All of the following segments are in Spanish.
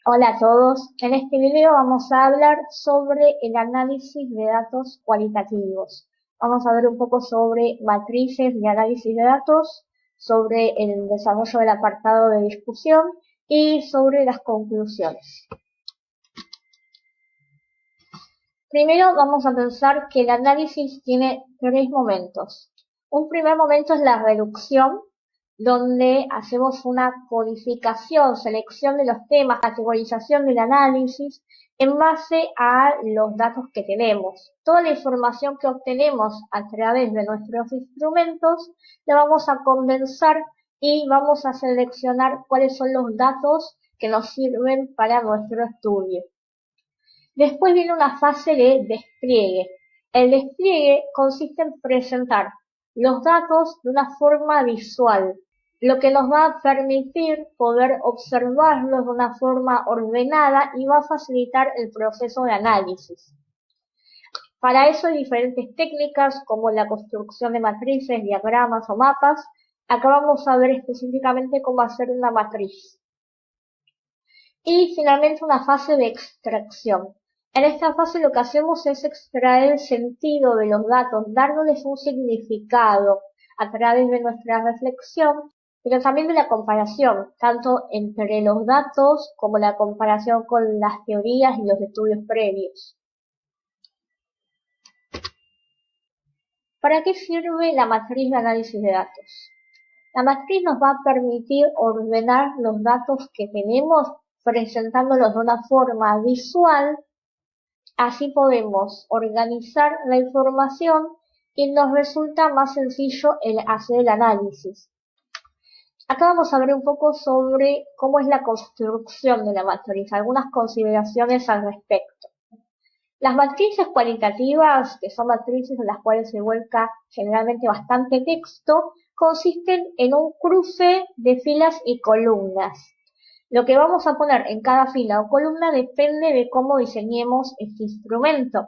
Hola a todos, en este video vamos a hablar sobre el análisis de datos cualitativos. Vamos a ver un poco sobre matrices de análisis de datos, sobre el desarrollo del apartado de discusión y sobre las conclusiones. Primero vamos a pensar que el análisis tiene tres momentos. Un primer momento es la reducción, donde hacemos una codificación, selección de los temas, categorización del análisis en base a los datos que tenemos. Toda la información que obtenemos a través de nuestros instrumentos la vamos a condensar y vamos a seleccionar cuáles son los datos que nos sirven para nuestro estudio. Después viene una fase de despliegue. El despliegue consiste en presentar los datos de una forma visual, lo que nos va a permitir poder observarlos de una forma ordenada y va a facilitar el proceso de análisis. Para eso hay diferentes técnicas como la construcción de matrices, diagramas o mapas. Acá vamos a ver específicamente cómo hacer una matriz. Y finalmente una fase de extracción. En esta fase lo que hacemos es extraer el sentido de los datos, dándoles un significado a través de nuestra reflexión, pero también de la comparación, tanto entre los datos como la comparación con las teorías y los estudios previos. ¿Para qué sirve la matriz de análisis de datos? La matriz nos va a permitir ordenar los datos que tenemos presentándolos de una forma visual. Así podemos organizar la información y nos resulta más sencillo el hacer el análisis. Acá vamos a ver un poco sobre cómo es la construcción de la matriz, algunas consideraciones al respecto. Las matrices cualitativas, que son matrices en las cuales se vuelca generalmente bastante texto, consisten en un cruce de filas y columnas. Lo que vamos a poner en cada fila o columna depende de cómo diseñemos este instrumento.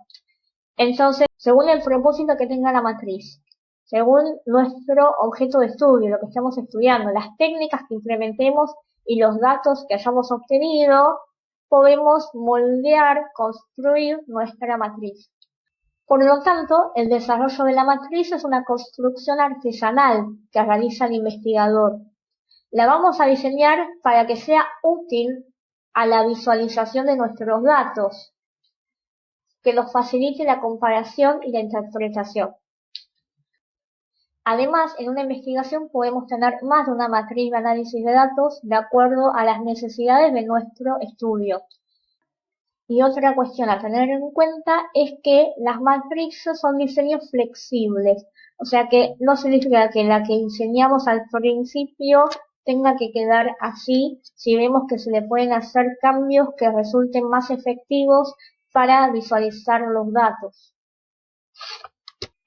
Entonces, según el propósito que tenga la matriz, según nuestro objeto de estudio, lo que estamos estudiando, las técnicas que implementemos y los datos que hayamos obtenido, podemos moldear, construir nuestra matriz. Por lo tanto, el desarrollo de la matriz es una construcción artesanal que realiza el investigador. La vamos a diseñar para que sea útil a la visualización de nuestros datos, que nos facilite la comparación y la interpretación. Además, en una investigación podemos tener más de una matriz de análisis de datos de acuerdo a las necesidades de nuestro estudio. Y otra cuestión a tener en cuenta es que las matrices son diseños flexibles, o sea que no significa que la que diseñamos al principio tenga que quedar así si vemos que se le pueden hacer cambios que resulten más efectivos para visualizar los datos.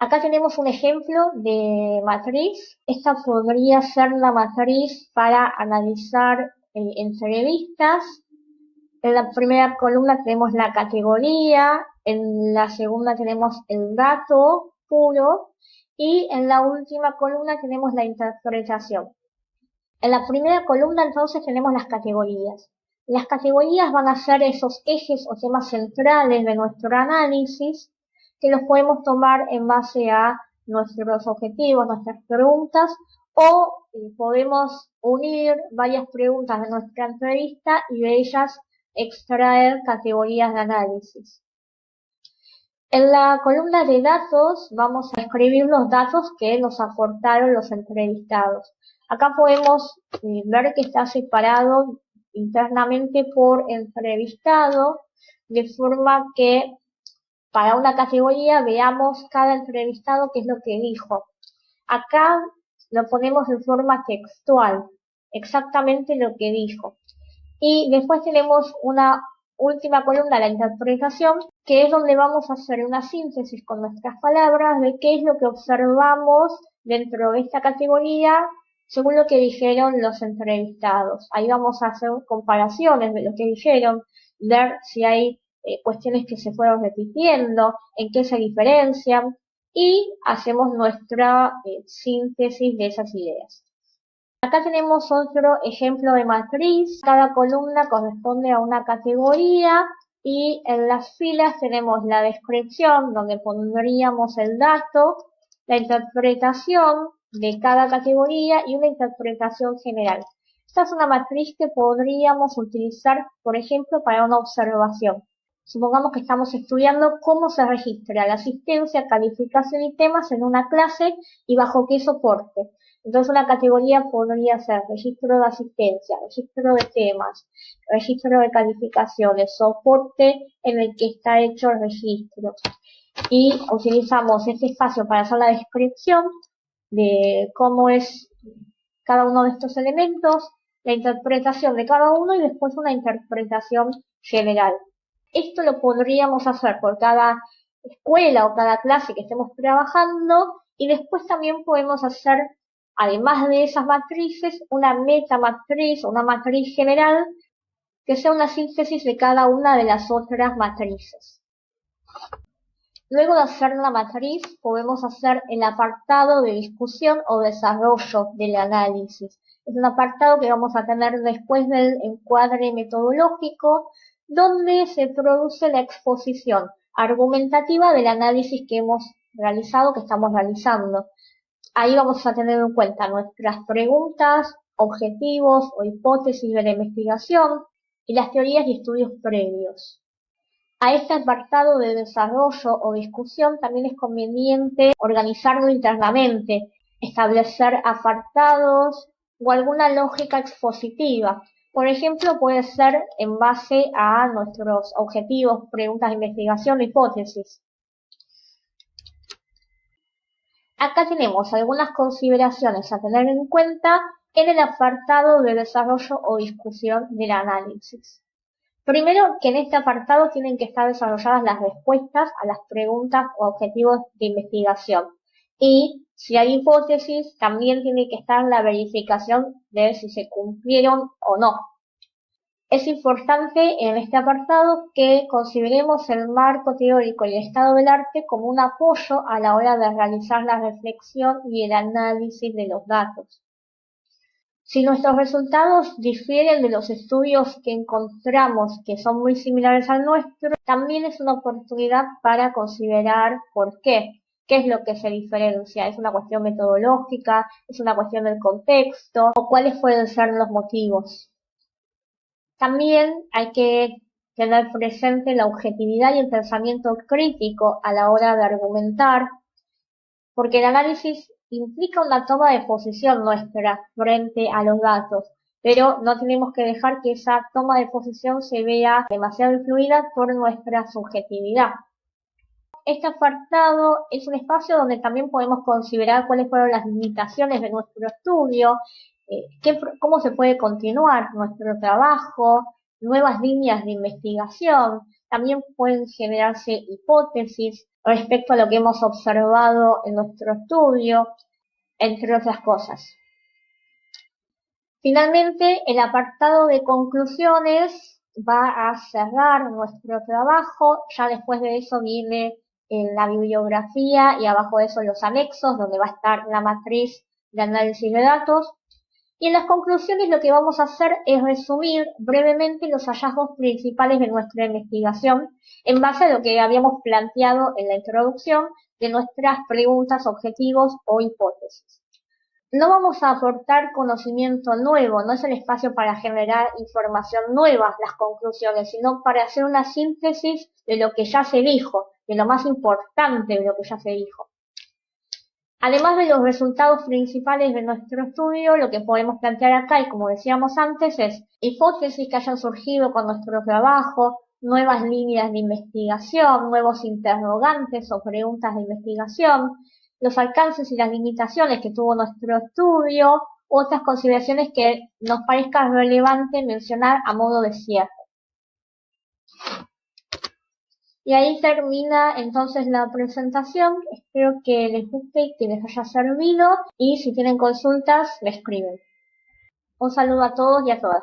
Acá tenemos un ejemplo de matriz. Esta podría ser la matriz para analizar entrevistas. En la primera columna tenemos la categoría, en la segunda tenemos el dato puro y en la última columna tenemos la interpretación. En la primera columna entonces tenemos las categorías. Las categorías van a ser esos ejes o temas centrales de nuestro análisis que los podemos tomar en base a nuestros objetivos, nuestras preguntas, o podemos unir varias preguntas de nuestra entrevista y de ellas extraer categorías de análisis. En la columna de datos vamos a escribir los datos que nos aportaron los entrevistados. Acá podemos ver que está separado internamente por entrevistado, de forma que para una categoría veamos cada entrevistado qué es lo que dijo. Acá lo ponemos en forma textual, exactamente lo que dijo. Y después tenemos una última columna, la interpretación, que es donde vamos a hacer una síntesis con nuestras palabras de qué es lo que observamos dentro de esta categoría según lo que dijeron los entrevistados. Ahí vamos a hacer comparaciones de lo que dijeron, ver si hay cuestiones que se fueron repitiendo, en qué se diferencian y hacemos nuestra síntesis de esas ideas. Acá tenemos otro ejemplo de matriz. Cada columna corresponde a una categoría y en las filas tenemos la descripción donde pondríamos el dato, la interpretación de cada categoría y una interpretación general. Esta es una matriz que podríamos utilizar, por ejemplo, para una observación. Supongamos que estamos estudiando cómo se registra la asistencia, calificación y temas en una clase y bajo qué soporte. Entonces una categoría podría ser registro de asistencia, registro de temas, registro de calificaciones, soporte en el que está hecho el registro. Y utilizamos este espacio para hacer la descripción de cómo es cada uno de estos elementos, la interpretación de cada uno y después una interpretación general. Esto lo podríamos hacer por cada escuela o cada clase que estemos trabajando y después también podemos hacer, además de esas matrices, una metamatriz o una matriz general que sea una síntesis de cada una de las otras matrices. Luego de hacer la matriz, podemos hacer el apartado de discusión o desarrollo del análisis. Es un apartado que vamos a tener después del encuadre metodológico, donde se produce la exposición argumentativa del análisis que hemos realizado, que estamos realizando. Ahí vamos a tener en cuenta nuestras preguntas, objetivos o hipótesis de la investigación y las teorías y estudios previos. A este apartado de desarrollo o discusión también es conveniente organizarlo internamente, establecer apartados o alguna lógica expositiva. Por ejemplo, puede ser en base a nuestros objetivos, preguntas de investigación o hipótesis. Acá tenemos algunas consideraciones a tener en cuenta en el apartado de desarrollo o discusión del análisis. Primero, que en este apartado tienen que estar desarrolladas las respuestas a las preguntas o objetivos de investigación. Y si hay hipótesis, también tiene que estar la verificación de si se cumplieron o no. Es importante en este apartado que consideremos el marco teórico y el estado del arte como un apoyo a la hora de realizar la reflexión y el análisis de los datos. Si nuestros resultados difieren de los estudios que encontramos que son muy similares al nuestro, también es una oportunidad para considerar por qué. ¿Qué es lo que se diferencia? ¿Es una cuestión metodológica? ¿Es una cuestión del contexto? ¿O cuáles pueden ser los motivos? También hay que tener presente la objetividad y el pensamiento crítico a la hora de argumentar, porque el análisis implica una toma de posición nuestra frente a los datos, pero no tenemos que dejar que esa toma de posición se vea demasiado influida por nuestra subjetividad. Este apartado es un espacio donde también podemos considerar cuáles fueron las limitaciones de nuestro estudio, cómo se puede continuar nuestro trabajo, nuevas líneas de investigación. También pueden generarse hipótesis respecto a lo que hemos observado en nuestro estudio, entre otras cosas. Finalmente, el apartado de conclusiones va a cerrar nuestro trabajo. Ya después de eso viene la bibliografía y abajo de eso los anexos, donde va a estar la matriz de análisis de datos. Y en las conclusiones lo que vamos a hacer es resumir brevemente los hallazgos principales de nuestra investigación en base a lo que habíamos planteado en la introducción de nuestras preguntas, objetivos o hipótesis. No vamos a aportar conocimiento nuevo, no es el espacio para generar información nueva, las conclusiones, sino para hacer una síntesis de lo que ya se dijo, de lo más importante de lo que ya se dijo. Además de los resultados principales de nuestro estudio, lo que podemos plantear acá, y como decíamos antes, es hipótesis que hayan surgido con nuestro trabajo, nuevas líneas de investigación, nuevos interrogantes o preguntas de investigación, los alcances y las limitaciones que tuvo nuestro estudio, otras consideraciones que nos parezca relevante mencionar a modo de cierre. Y ahí termina entonces la presentación. Espero que les guste y que les haya servido. Y si tienen consultas, me escriben. Un saludo a todos y a todas.